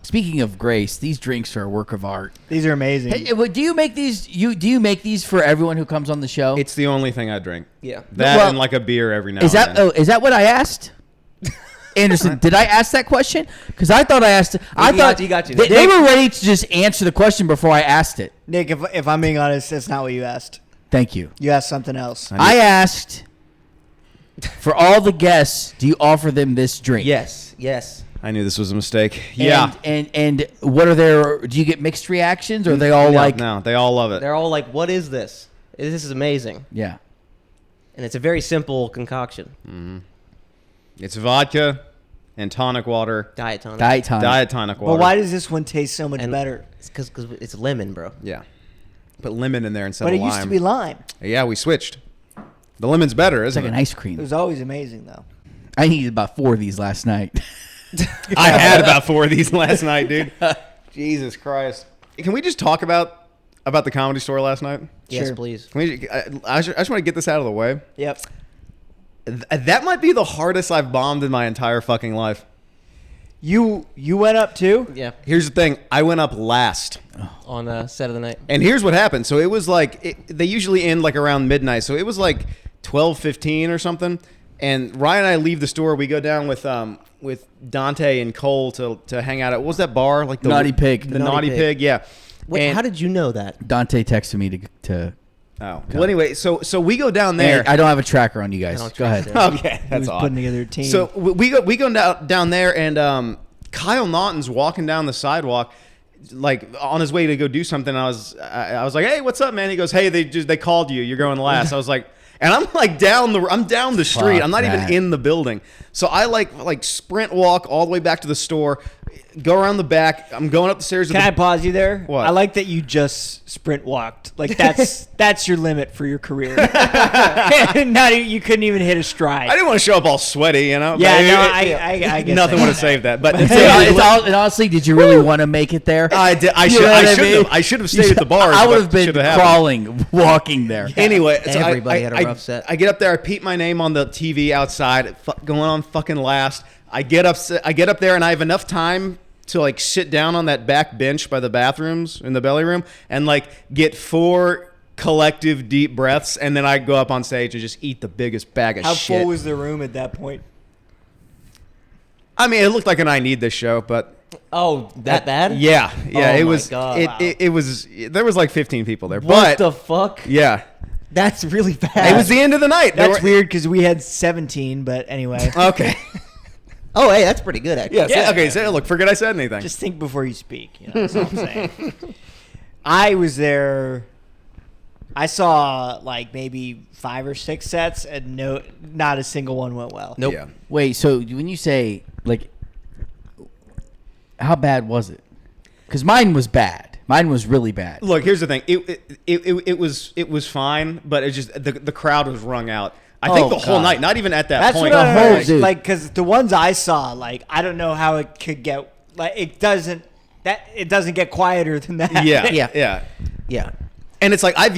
Speaking of grace, these drinks are a work of art. These are amazing. Hey, do you make these? Do you make these for everyone who comes on the show? It's the only thing I drink. Yeah. That Well, and like a beer every now Is and that then. is that what I asked? Anderson, did I ask that question? Because I thought I asked it. I He thought got you. They were ready to just answer the question before I asked it. Nick, if I'm being honest, that's not what you asked. Thank you. You asked something else. I asked for all the guests, do you offer them this drink? Yes. I knew this was a mistake. Yeah. And what are their? Do you get mixed reactions, or are they all No, they all love it. They're all like, "What is this? This is amazing." Yeah. And it's a very simple concoction. It's vodka and tonic water. Diet tonic. Diet tonic. Diet tonic water. Well, why does this one taste so much And better? It's because it's lemon, bro. Yeah. Put lemon in there instead But of it lime. used to be lime. Yeah, we switched. The lemon's better, It's isn't like it? an ice It cream. was always amazing, though. I needed about 4 of these last night. I had about 4 of these last night, dude. Jesus Christ. Can we just talk about the Comedy Store last night? Yes, Sure. please. Can we, I just want to get this out of the way. Yep. That might be the hardest I've bombed in my entire fucking life. You went up too? Yeah. Here's the thing. I went up last. On set of the night. And here's what happened. So it was like, they usually end like around midnight. So it was like 12:15 or something. And Ryan and I leave the store. We go down with Dante and Cole to hang out at, what was that bar? Like the Naughty Pig. The Naughty Pig, yeah. Wait, And- how did you know that? Dante texted me to Oh. Well, anyway, so we go down there. I don't have a tracker on you guys. I don't Go trust ahead. it. Okay, He that's was odd. putting together a team. So we go down there, and Kyle Naughton's walking down the sidewalk, like on his way to go do something. I was like, "Hey, what's up, man?" He goes, "Hey, they called you. You're going last." I was like, and I'm like down the street. Fuck I'm not that. even in the building. So I like sprint walk all the way back to the store, go around the back. I'm going up the stairs. Can I pause you there? What? I like that you just sprint walked. Like that's your limit for your career. Not even, you couldn't even hit a stride. I didn't want to show up all sweaty, you know. Yeah, But no, I guess nothing I would get have saved that. But And honestly, did you really want to make it there? I did. You know what mean? I should have stayed at the bar. I would have been crawling, walking there. Anyway, so Everybody had a rough set. I get up there. I peep my name on the TV outside, going on fucking last. I get up there, and I have enough time to like sit down on that back bench by the bathrooms in the belly room and like get 4 collective deep breaths, and then I go up on stage and just eat the biggest bag of How shit. full was the room at that point? I mean, it looked like an I Need This show, but Oh, that bad? yeah, Oh it my was. God. It was. There was like 15 people there, What but the fuck? yeah, That's really bad. it was the end of the night. There That's were- weird because we had 17, but anyway. Okay. Oh, hey, that's pretty good, actually. Yeah. Yeah. Okay. So look, forget I said anything. Just think before you speak. You know, that's all I'm saying. I was there. I saw like maybe 5 or 6 sets, and not a single one went well. Nope. Yeah. Wait, so when you say like, how bad was it? Because mine was bad. Mine was really bad. Look, here's the thing. It was fine, but it just the crowd was wrung out. I think Oh, the whole God. night, not even at that That's point. what I whole heard. dude. Like, because the ones I saw, like, I don't know how it could get. Like, it doesn't get quieter than that. Yeah, Yeah. yeah. Yeah. And it's like I've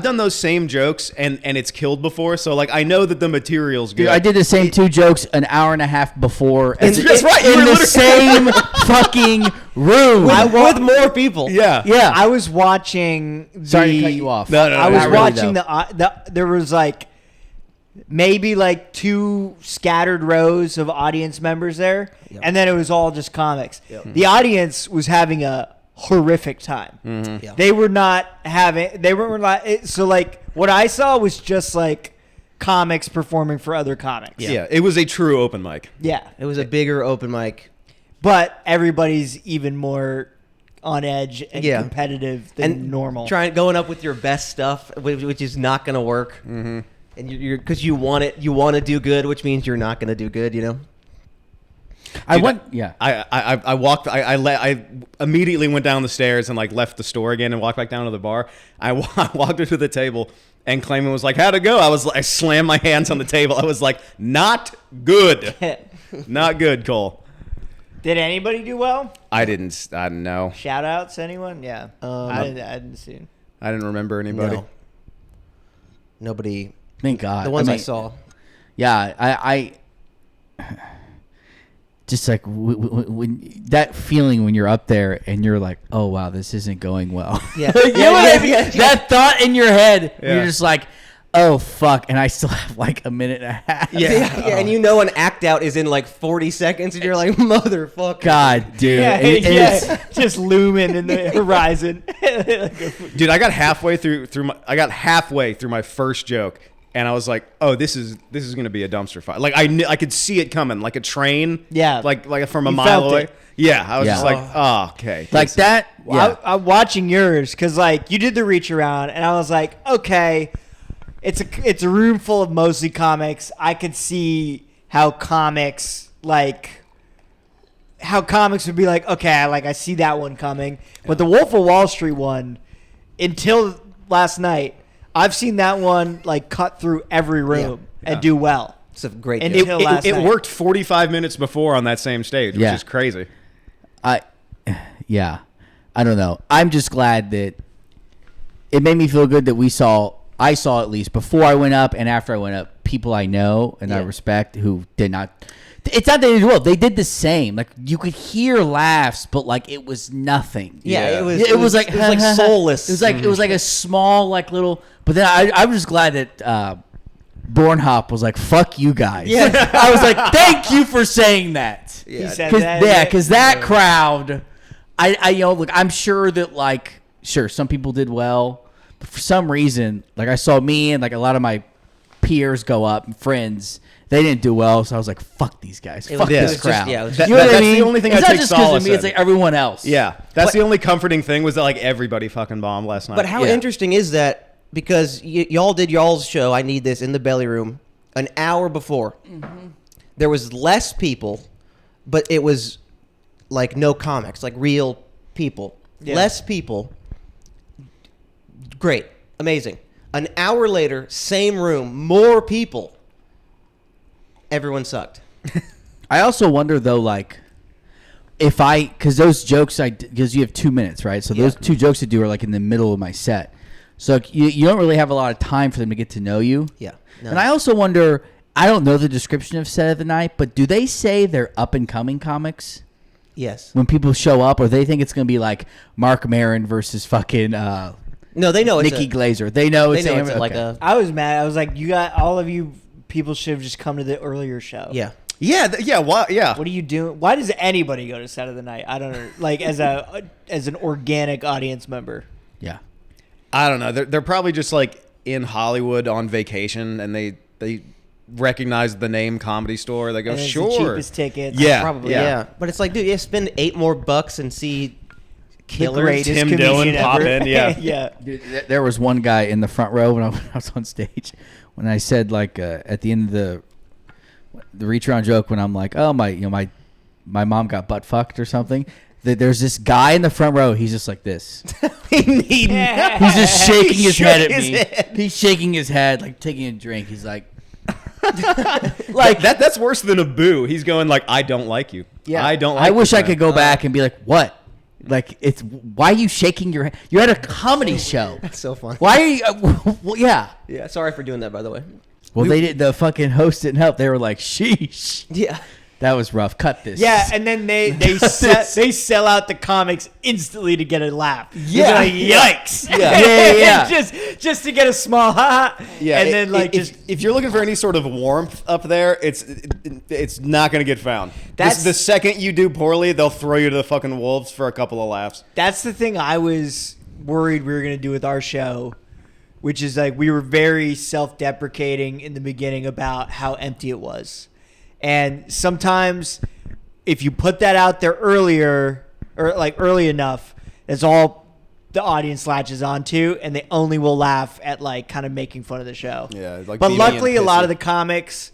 done those same jokes and it's killed before, so like I know that the material's good. Dude, I did the same 2 jokes an hour and a half before. That's right, you In were the literally- same fucking room. With more people. Yeah. Yeah. I was watching. Sorry to cut you off. No, no, I no, was not really, watching though. there was like maybe like 2 scattered rows of audience members there, and then it was all just comics. The audience was having a horrific time. Mm-hmm. Yeah. They were not having. They were like so. Like what I saw was just like comics performing for other comics. Yeah, it was a true open mic. Yeah. It was a bigger open mic. But everybody's even more on edge and Yeah. competitive than normal. Going up with your best stuff, which is not going to work. Mm-hmm. And you're because you want to do good, which means you're not going to do good. You know. I Dude, went. Yeah. I walked. I immediately went down the stairs and like left the store again and walked back down to the bar. I walked her to the table and Clayman was like, "How'd it go?" I slammed my hands on the table. I was like, "Not good, not good, Cole." Did anybody do well? I didn't know. Shout outs, anyone? Yeah. I didn't see. I didn't remember anybody. No. Nobody. Thank God. The ones I mean, saw. Yeah. I just like when that feeling when you're up there and you're like, oh wow, this isn't going well. Yeah. You know what I mean? Yeah. That thought in your head, Yeah. you're just like, oh fuck, and I still have like a minute and a half. Yeah, and you know an act out is in like 40 seconds, and you're like, motherfucker. God, dude, Yeah, it is. just looming in the horizon. Dude, I got halfway through my first joke, and I was like, "Oh, this is gonna be a dumpster fire." Like I could see it coming, like a train. Yeah. like from a You mile felt away. it. Yeah, I was Yeah. just like, "Oh, okay." Like that. Yeah. I'm watching yours because like you did the reach around, and I was like, okay, it's a room full of mostly comics. I could see how comics would be like, okay, I see that one coming. But the Wolf of Wall Street one, until last night, I've seen that one like cut through every room and do well. It's a great And joke. until last It night. worked 45 minutes before on that same stage, which Yeah. is crazy. Yeah, I don't know. I'm just glad that it made me feel good that I saw at least before I went up and after I went up, people I know and I Yeah. respect who did not. It's not that they did well. They did the same. Like you could hear laughs, but like it was nothing. Yeah, Yeah. it was like soulless. It was like a small like little. But then I'm just glad that Bornhop was like, "Fuck you guys." Yeah. I was like, "Thank you for saying that." He said Cause, that. because that crowd, I look, I'm sure that like, sure, some people did well, but for some reason, like I saw me and like a lot of my peers go up and friends, they didn't do well, so I was like, fuck these guys, fuck it this was just- crowd. yeah, it was That- you know what I that's mean? the only thing it's I not take just because solace of me; it's in. like everyone else. Yeah, that's But- the only comforting thing was that like everybody fucking bombed last night. But how Yeah. interesting is that? Because y'all did y'all's show, I Need This, in the Belly Room an hour before. Mm-hmm. There was less people, but it was like no comics, like real people. Yeah. Less people. Great. Amazing. An hour later, same room, more people. Everyone sucked. I also wonder though, like, if because those jokes because you have 2 minutes, right? So those two jokes I do are like in the middle of my set, so you don't really have a lot of time for them to get to know you. Yeah. No. And I also wonder, I don't know the description of Set of the Night, but do they say they're up and coming comics Yes. when people show up, or they think it's going to be like Mark Maron versus fucking No, they know it's Nikki Glazer? They know it's, like okay. a I was mad. I was like, you got all of you people should have just come to the earlier show. yeah. Why? Yeah. What are you doing? Why does anybody go to Set of the Night? I don't know. Like as an organic audience member. Yeah. I don't know. They're probably just like in Hollywood on vacation, and they recognize the name Comedy Store. They go, And it's sure. the cheapest tickets. Yeah. Probably, yeah. yeah. But it's like, dude, you spend $8 more and see The killers. greatest Tim comedian Dillon pop ever. in, yeah. yeah. Dude, there was one guy in the front row when I was on stage when I said like at the end of the reach around joke when I'm like, oh my mom got butt fucked or something. There's this guy in the front row. He's just like this. He's just shaking his shook head at his me. head. He's shaking his head like taking a drink. He's like, Like that's worse than a boo. He's going like, I don't like you. yeah. I don't like I wish this I man." could go back and be like, what? Like it's why are you shaking your head? You're at a comedy show. That's so funny. Why are you? Well, yeah. Yeah, sorry for doing that, by the way. Well, they did. The fucking host didn't help. They were like, "Sheesh, Yeah. that was rough. Cut this." Yeah, and then they sell out the comics instantly to get a laugh. Yeah. It's like, yikes. Yeah. just to get a small ha. Yeah, and then like if, just if you're looking for any sort of warmth up there, it's not gonna get found. That's- the second you do poorly, they'll throw you to the fucking wolves for a couple of laughs. that's the thing I was worried we were gonna do with our show, which is like we were very self-deprecating in the beginning about how empty it was. And sometimes if you put that out there earlier or like early enough, that's all the audience latches onto, and they only will laugh at like kind of making fun of the show. Yeah, like but being luckily a lot pissy. of the comics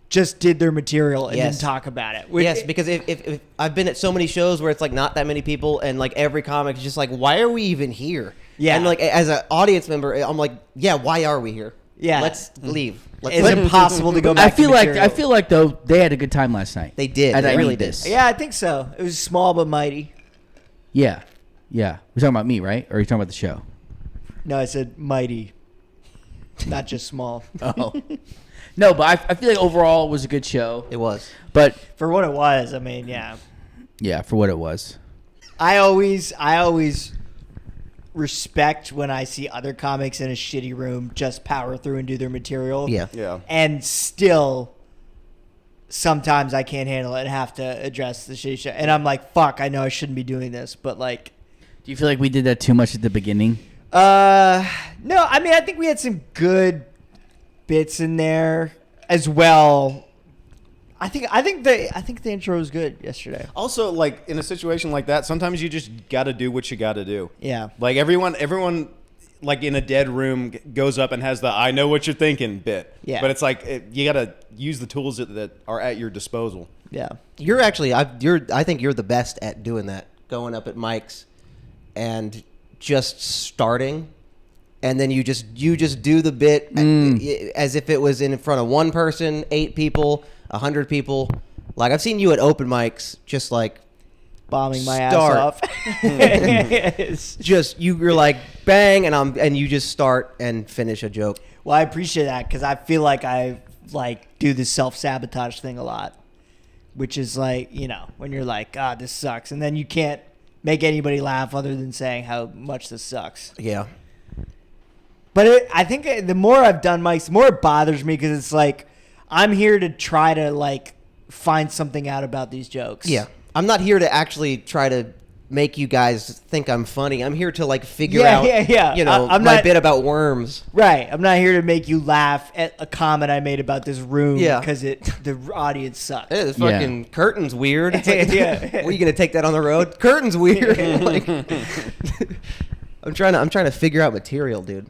just did their material and Yes. didn't talk about it. Yes, because if I've been at so many shows where it's like not that many people, and like every comic is just like, why are we even here? Yeah. And like as an audience member, I'm like, yeah, why are we here? Yeah. Let's leave. Let's it's impossible to go back. I feel to like material. though they had a good time last night. They did. And They I really need did. this. Yeah, I think so. It was small but mighty. Yeah. We're talking about me, right? Or are you talking about the show? No, I said mighty, not just small. Oh. No, but I feel like overall it was a good show. It was. But For what it was, I mean, yeah. yeah, for what it was. I always respect when I see other comics in a shitty room just power through and do their material. Yeah. Yeah. And still, sometimes I can't handle it and have to address the shitty shit. And I'm like, fuck, I know I shouldn't be doing this, but like, Do you feel like we did that too much at the beginning? no, I mean, I think we had some good bits in there as well. I think the intro was good yesterday. Also, like in a situation like that, sometimes you just got to do what you got to do. Yeah. Like everyone, like in a dead room, goes up and has the "I know what you're thinking" bit. Yeah. But it's like you got to use the tools that are at your disposal. Yeah. You're actually, I think you're the best at doing that. Going up at mics and just starting, and then you just do the bit as if it was in front of one person, 8 people, 100 people. Like I've seen you at open mics, just like Bombing my Start. ass off. Yes. just you're like bang, and you just start and finish a joke. Well, I appreciate that because I feel like I do the self-sabotage thing a lot, which is like, you know, when you're like, God, this sucks, and then you can't make anybody laugh other than saying how much this sucks. Yeah. But I think the more I've done mics, the more it bothers me because it's like I'm here to try to like find something out about these jokes. Yeah. I'm not here to actually try to make you guys think I'm funny. I'm here to like figure Yeah, out, yeah. you know, I'm my not- bit about worms. Right. I'm not here to make you laugh at a comment I made about this room Yeah. because the audience sucks. Hey, this Yeah. fucking curtain's weird. It's like, Yeah. what, are you gonna take that on the road? Curtain's weird. Like, I'm trying to figure out material, dude.